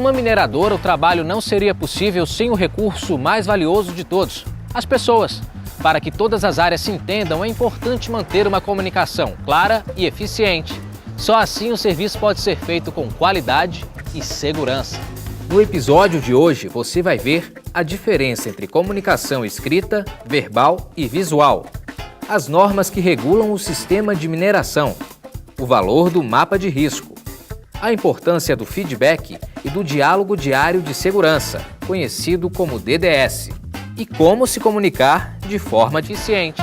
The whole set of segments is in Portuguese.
Numa mineradora, o trabalho não seria possível sem o recurso mais valioso de todos, as pessoas. Para que todas as áreas se entendam, é importante manter uma comunicação clara e eficiente. Só assim o serviço pode ser feito com qualidade e segurança. No episódio de hoje, você vai ver a diferença entre comunicação escrita, verbal e visual, as normas que regulam o sistema de mineração, o valor do mapa de risco, a importância do feedback e do diálogo diário de segurança, conhecido como DDS, e como se comunicar de forma eficiente.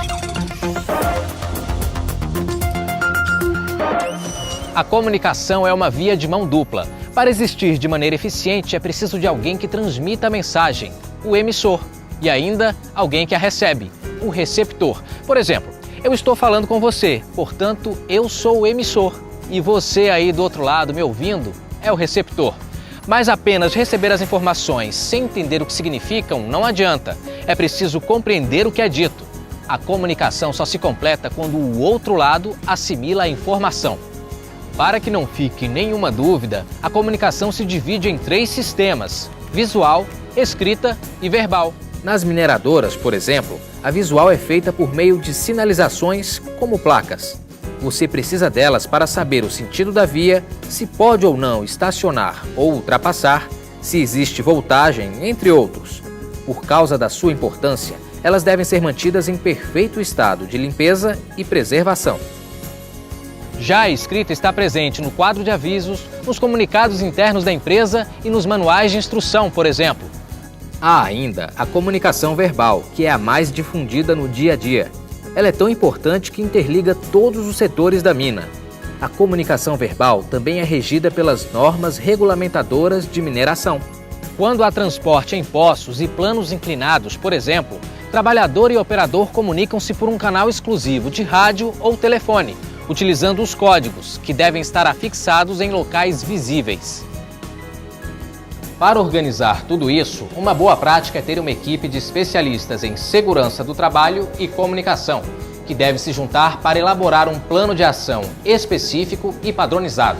A comunicação é uma via de mão dupla. Para existir de maneira eficiente, é preciso de alguém que transmita a mensagem, o emissor, e ainda alguém que a recebe, o receptor. Por exemplo, eu estou falando com você, portanto, eu sou o emissor, e você aí do outro lado me ouvindo é o receptor. Mas apenas receber as informações sem entender o que significam não adianta. É preciso compreender o que é dito. A comunicação só se completa quando o outro lado assimila a informação. Para que não fique nenhuma dúvida, a comunicação se divide em 3 sistemas: visual, escrita e verbal. Nas mineradoras, por exemplo, a visual é feita por meio de sinalizações como placas. Você precisa delas para saber o sentido da via, se pode ou não estacionar ou ultrapassar, se existe voltagem, entre outros. Por causa da sua importância, elas devem ser mantidas em perfeito estado de limpeza e preservação. Já a escrita está presente no quadro de avisos, nos comunicados internos da empresa e nos manuais de instrução, por exemplo. Há ainda a comunicação verbal, que é a mais difundida no dia a dia. Ela é tão importante que interliga todos os setores da mina. A comunicação verbal também é regida pelas normas regulamentadoras de mineração. Quando há transporte em poços e planos inclinados, por exemplo, trabalhador e operador comunicam-se por um canal exclusivo de rádio ou telefone, utilizando os códigos, que devem estar afixados em locais visíveis. Para organizar tudo isso, uma boa prática é ter uma equipe de especialistas em segurança do trabalho e comunicação, que deve se juntar para elaborar um plano de ação específico e padronizado.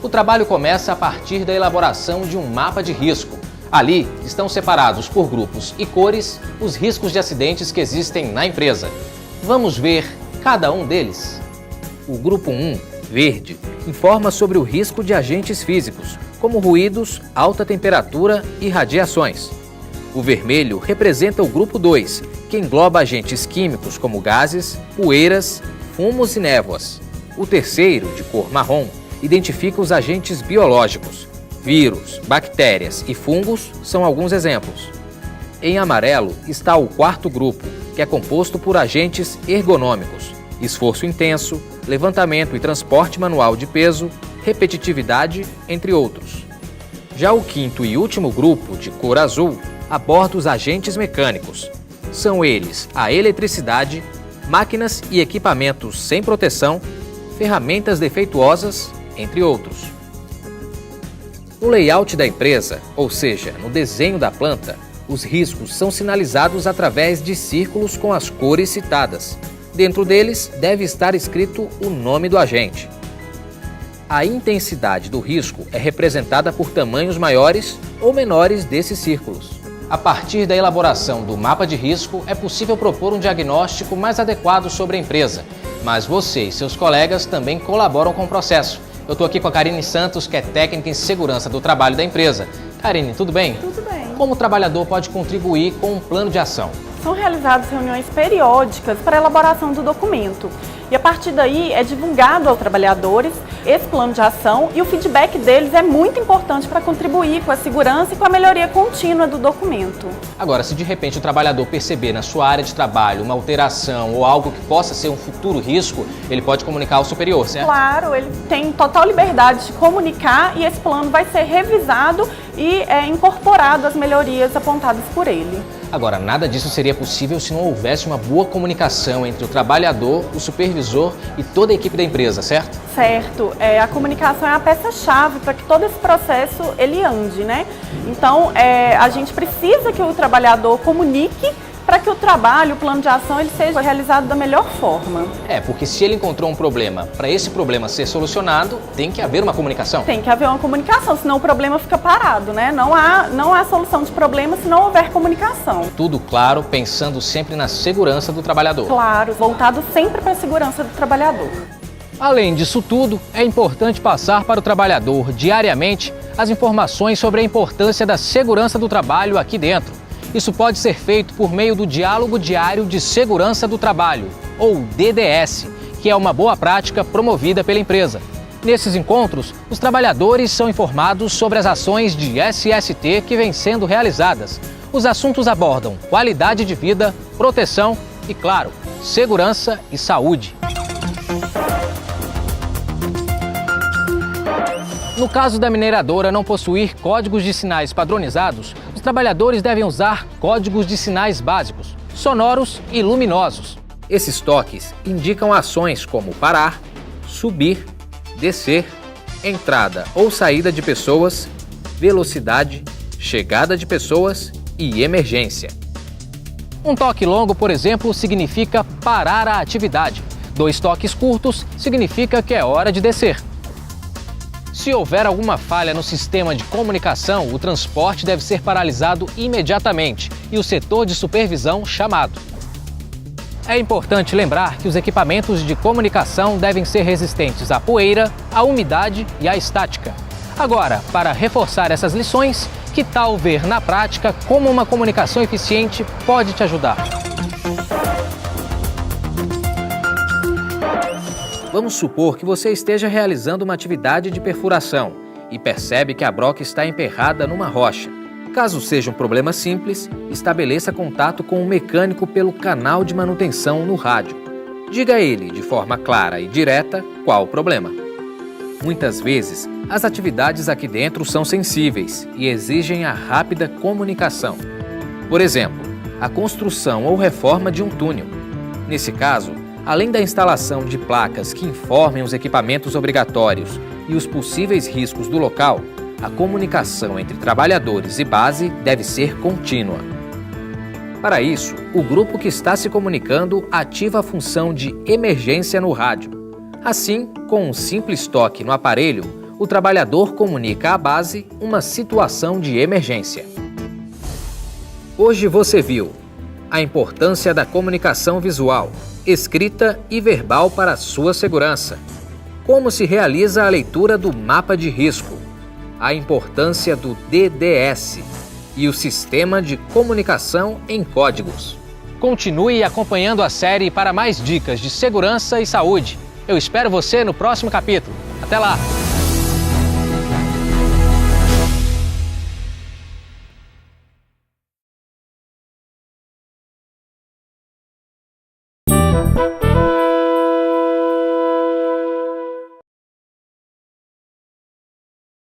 O trabalho começa a partir da elaboração de um mapa de risco. Ali estão separados por grupos e cores os riscos de acidentes que existem na empresa. Vamos ver cada um deles. O grupo 1, verde, informa sobre o risco de agentes físicos, como ruídos, alta temperatura e radiações. O vermelho representa o grupo 2, que engloba agentes químicos como gases, poeiras, fumos e névoas. O terceiro, de cor marrom, identifica os agentes biológicos. Vírus, bactérias e fungos são alguns exemplos. Em amarelo está o quarto grupo, que é composto por agentes ergonômicos, esforço intenso, levantamento e transporte manual de peso, repetitividade, entre outros. Já o quinto e último grupo, de cor azul, aborda os agentes mecânicos. São eles a eletricidade, máquinas e equipamentos sem proteção, ferramentas defeituosas, entre outros. No layout da empresa, ou seja, no desenho da planta, os riscos são sinalizados através de círculos com as cores citadas. Dentro deles deve estar escrito o nome do agente. A intensidade do risco é representada por tamanhos maiores ou menores desses círculos. A partir da elaboração do mapa de risco, é possível propor um diagnóstico mais adequado sobre a empresa. Mas você e seus colegas também colaboram com o processo. Eu estou aqui com a Karine Santos, que é técnica em segurança do trabalho da empresa. Karine, tudo bem? Tudo bem. Como o trabalhador pode contribuir com um plano de ação? São realizadas reuniões periódicas para a elaboração do documento. E a partir daí é divulgado aos trabalhadores esse plano de ação e o feedback deles é muito importante para contribuir com a segurança e com a melhoria contínua do documento. Agora, se de repente o trabalhador perceber na sua área de trabalho uma alteração ou algo que possa ser um futuro risco, ele pode comunicar ao superior, certo? Claro, ele tem total liberdade de comunicar e esse plano vai ser revisado e incorporado às melhorias apontadas por ele. Agora, nada disso seria possível se não houvesse uma boa comunicação entre o trabalhador, o supervisor e toda a equipe da empresa, certo? Certo. A comunicação é a peça-chave para que todo esse processo ele ande, né? Então, a gente precisa que o trabalhador comunique para que o trabalho, o plano de ação, ele seja realizado da melhor forma. Porque se ele encontrou um problema, para esse problema ser solucionado, tem que haver uma comunicação. Tem que haver uma comunicação, senão o problema fica parado, né? Não há solução de problema se não houver comunicação. Tudo claro, pensando sempre na segurança do trabalhador. Claro, voltado sempre para a segurança do trabalhador. Além disso tudo, é importante passar para o trabalhador diariamente as informações sobre a importância da segurança do trabalho aqui dentro. Isso pode ser feito por meio do Diálogo Diário de Segurança do Trabalho, ou DDS, que é uma boa prática promovida pela empresa. Nesses encontros, os trabalhadores são informados sobre as ações de SST que vêm sendo realizadas. Os assuntos abordam qualidade de vida, proteção e, claro, segurança e saúde. No caso da mineradora não possuir códigos de sinais padronizados, os trabalhadores devem usar códigos de sinais básicos, sonoros e luminosos. Esses toques indicam ações como parar, subir, descer, entrada ou saída de pessoas, velocidade, chegada de pessoas e emergência. Um toque longo, por exemplo, significa parar a atividade. 2 toques curtos significa que é hora de descer. Se houver alguma falha no sistema de comunicação, o transporte deve ser paralisado imediatamente e o setor de supervisão chamado. É importante lembrar que os equipamentos de comunicação devem ser resistentes à poeira, à umidade e à estática. Agora, para reforçar essas lições, que tal ver na prática como uma comunicação eficiente pode te ajudar? Vamos supor que você esteja realizando uma atividade de perfuração e percebe que a broca está emperrada numa rocha. Caso seja um problema simples, estabeleça contato com o mecânico pelo canal de manutenção no rádio. Diga a ele, de forma clara e direta, qual o problema. Muitas vezes, as atividades aqui dentro são sensíveis e exigem a rápida comunicação. Por exemplo, a construção ou reforma de um túnel. Nesse caso, além da instalação de placas que informem os equipamentos obrigatórios e os possíveis riscos do local, a comunicação entre trabalhadores e base deve ser contínua. Para isso, o grupo que está se comunicando ativa a função de emergência no rádio. Assim, com um simples toque no aparelho, o trabalhador comunica à base uma situação de emergência. Hoje você viu a importância da comunicação visual, escrita e verbal para a sua segurança. Como se realiza a leitura do mapa de risco, a importância do DDS e o sistema de comunicação em códigos. Continue acompanhando a série para mais dicas de segurança e saúde. Eu espero você no próximo capítulo. Até lá!